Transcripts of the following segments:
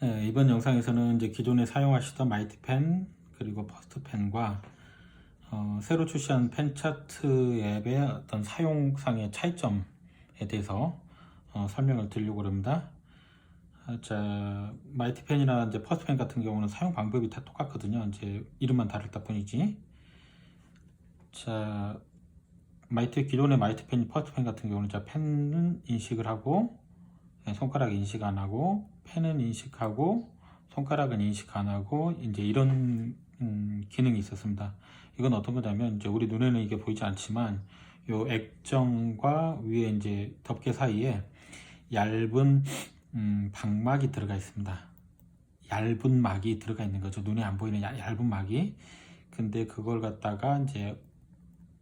이번 영상에서는 이제 기존에 사용하시던 마이티펜 그리고 퍼스트펜과 새로 출시한 펜차트 앱의 어떤 사용상의 차이점에 대해서 설명을 드리려고 합니다. 자, 마이티펜이나 이제 퍼스트펜 같은 경우는 사용 방법이 다 똑같거든요. 이제 이름만 다르다 뿐이지. 자, 기존의 마이티펜, 퍼스트펜 같은 경우는 자, 펜은 인식을 하고 손가락 인식 안 하고 펜은 인식하고 손가락은 인식 안 하고 이제 이런 기능이 있었습니다. 이건 어떤 거냐면 이제 우리 눈에는 이게 보이지 않지만 요 액정과 위에 이제 덮개 사이에 얇은 방막이 들어가 있습니다. 얇은 막이 들어가 있는 거죠. 눈에 안 보이는 얇은 막이. 근데 그걸 갖다가 이제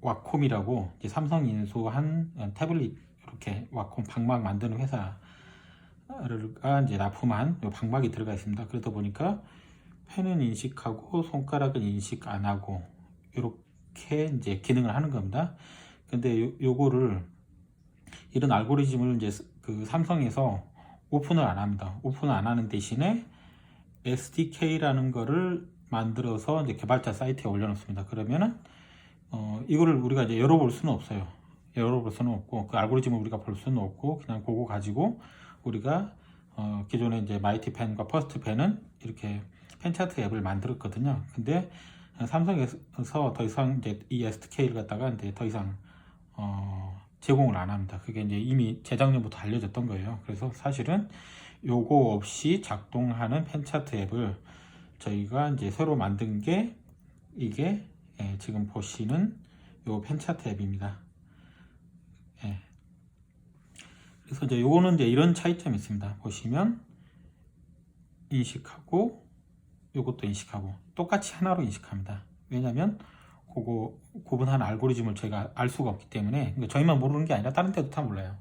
와콤이라고 이제 삼성 인수한 태블릿 이렇게 와콤 방막 만드는 회사가 이제 납품한 요 방막이 들어가 있습니다. 그러다 보니까 펜은 인식하고 손가락은 인식 안 하고 이렇게 이제 기능을 하는 겁니다. 근데 요거를 이런 알고리즘을 이제 그 삼성에서 오픈을 안 합니다. 오픈을 안 하는 대신에 SDK라는 거를 만들어서 이제 개발자 사이트에 올려놓습니다. 그러면은 이거를 우리가 이제 열어볼 수는 없어요. 열어볼 수는 없고 그 알고리즘을 우리가 볼 수는 없고 그냥 그거 가지고 우리가 기존에 이제 마이티펜과 퍼스트펜은 이렇게 펜차트 앱을 만들었거든요. 근데 삼성에서 더 이상 이제 이 SDK를 갖다가 이제 더 이상 제공을 안 합니다. 그게 이제 이미 재작년부터 알려졌던 거예요. 그래서 사실은 요거 없이 작동하는 펜차트 앱을 저희가 이제 새로 만든 게 이게 지금 보시는 요 펜차트 앱입니다. 그래서 이제 요거는 이제 이런 차이점이 있습니다. 보시면 인식하고 요것도 인식하고 똑같이 하나로 인식합니다. 왜냐면 그거 구분하는 알고리즘을 저희가 알 수가 없기 때문에 그러니까 저희만 모르는 게 아니라 다른 데도 다 몰라요.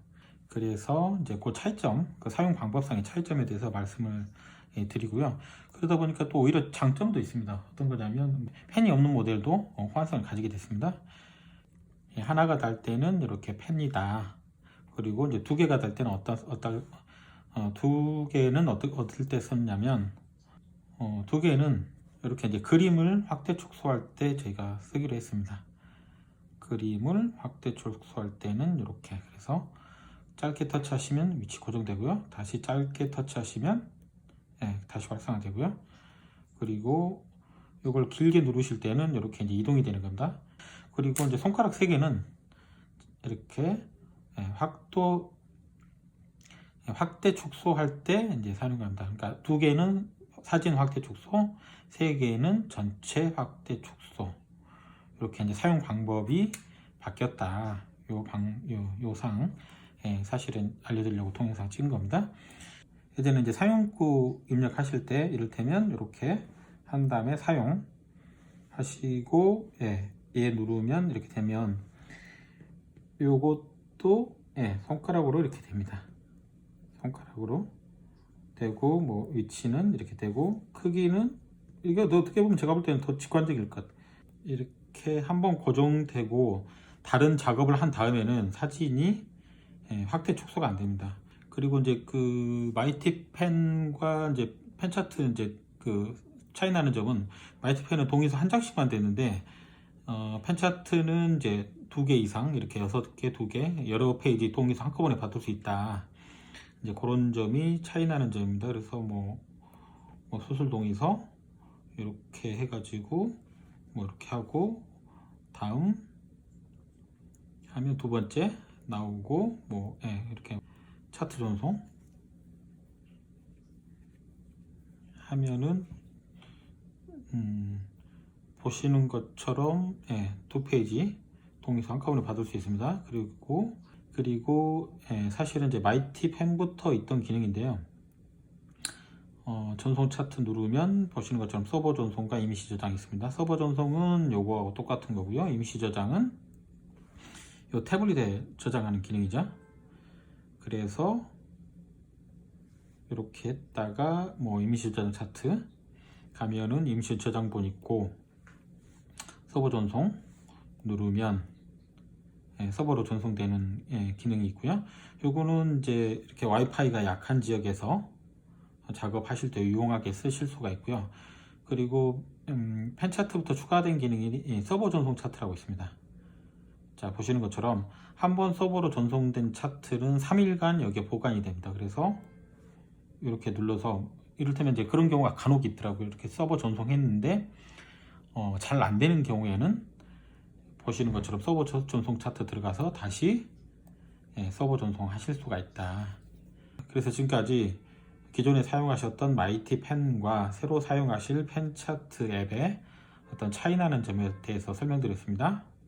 그래서 이제 그 차이점, 그 사용 방법상의 차이점에 대해서 말씀을 드리고요. 그러다 보니까 또 오히려 장점도 있습니다. 어떤 거냐면 펜이 없는 모델도 호환성을 가지게 됐습니다. 하나가 달 때는 이렇게 펜이다. 그리고 이제 두 개가 될 때는 두 개는 어떨 때 썼냐면 두 개는 이렇게 이제 그림을 확대 축소할 때 저희가 쓰기로 했습니다. 그림을 확대 축소할 때는 이렇게 그래서 짧게 터치하시면 위치 고정되고요. 다시 짧게 터치하시면 다시 활성화되고요. 그리고 이걸 길게 누르실 때는 이렇게 이제 이동이 되는 겁니다. 그리고 이제 손가락 3개는 이렇게 확대 축소할 때 이제 사용합니다. 그러니까 2개는 사진 확대 축소, 3개는 전체 확대 축소. 이렇게 이제 사용 방법이 바뀌었다. 요상 사실은 알려드리려고 동영상 찍은 겁니다. 이제는 이제 사용구 입력하실 때 이를테면 이렇게 한 다음에 사용 하시고 얘 누르면 이렇게 되면 요것도 손가락으로 이렇게 됩니다. 손가락으로 되고 뭐 위치는 이렇게 되고 크기는 이게 어떻게 보면 제가 볼 때는 더 직관적일 것 같아요. 이렇게 한번 고정되고 다른 작업을 한 다음에는 사진이 확대 축소가 안 됩니다. 그리고 이제 그 마이티펜과 이제 펜차트 이제 그 차이 나는 점은 마이티펜은 동의서 한 장씩만 되는데 펜차트는 이제 2개 이상 이렇게 6개, 2개 여러 페이지 동의서 한꺼번에 받을 수 있다. 이제 그런 점이 차이 나는 점입니다. 그래서 뭐 수술 동의서 이렇게 해가지고 뭐 이렇게 하고 다음 하면 두 번째 나오고 뭐 이렇게 차트 전송 하면은 보시는 것처럼 2페이지 동의서 한꺼번에 받을 수 있습니다. 그리고 사실은 이제 마이티펜부터 있던 기능인데요. 전송 차트 누르면 보시는 것처럼 서버 전송과 이미지 저장이 있습니다. 서버 전송은 요거하고 똑같은 거고요. 이미지 저장은 요 태블릿에 저장하는 기능이죠. 그래서 이렇게 했다가 뭐 이미지 저장 차트 가면은 이미지 저장본 있고 서버 전송 누르면 서버로 전송되는 기능이 있고요. 요거는 이제 이렇게 와이파이가 약한 지역에서 작업하실 때 유용하게 쓰실 수가 있고요. 그리고 펜 차트부터 추가된 기능이 서버 전송 차트라고 있습니다. 자, 보시는 것처럼 한번 서버로 전송된 차트는 3일간 여기에 보관이 됩니다. 그래서 이렇게 눌러서 이를테면 이제 그런 경우가 간혹 있더라고요. 이렇게 서버 전송했는데 잘 안 되는 경우에는 보시는 것처럼 서버 전송 차트 들어가서 다시 서버 전송하실 수가 있다. 그래서 지금까지 기존에 사용하셨던 마이티 펜과 새로 사용하실 펜 차트 앱의 어떤 차이 나는 점에 대해서 설명드렸습니다.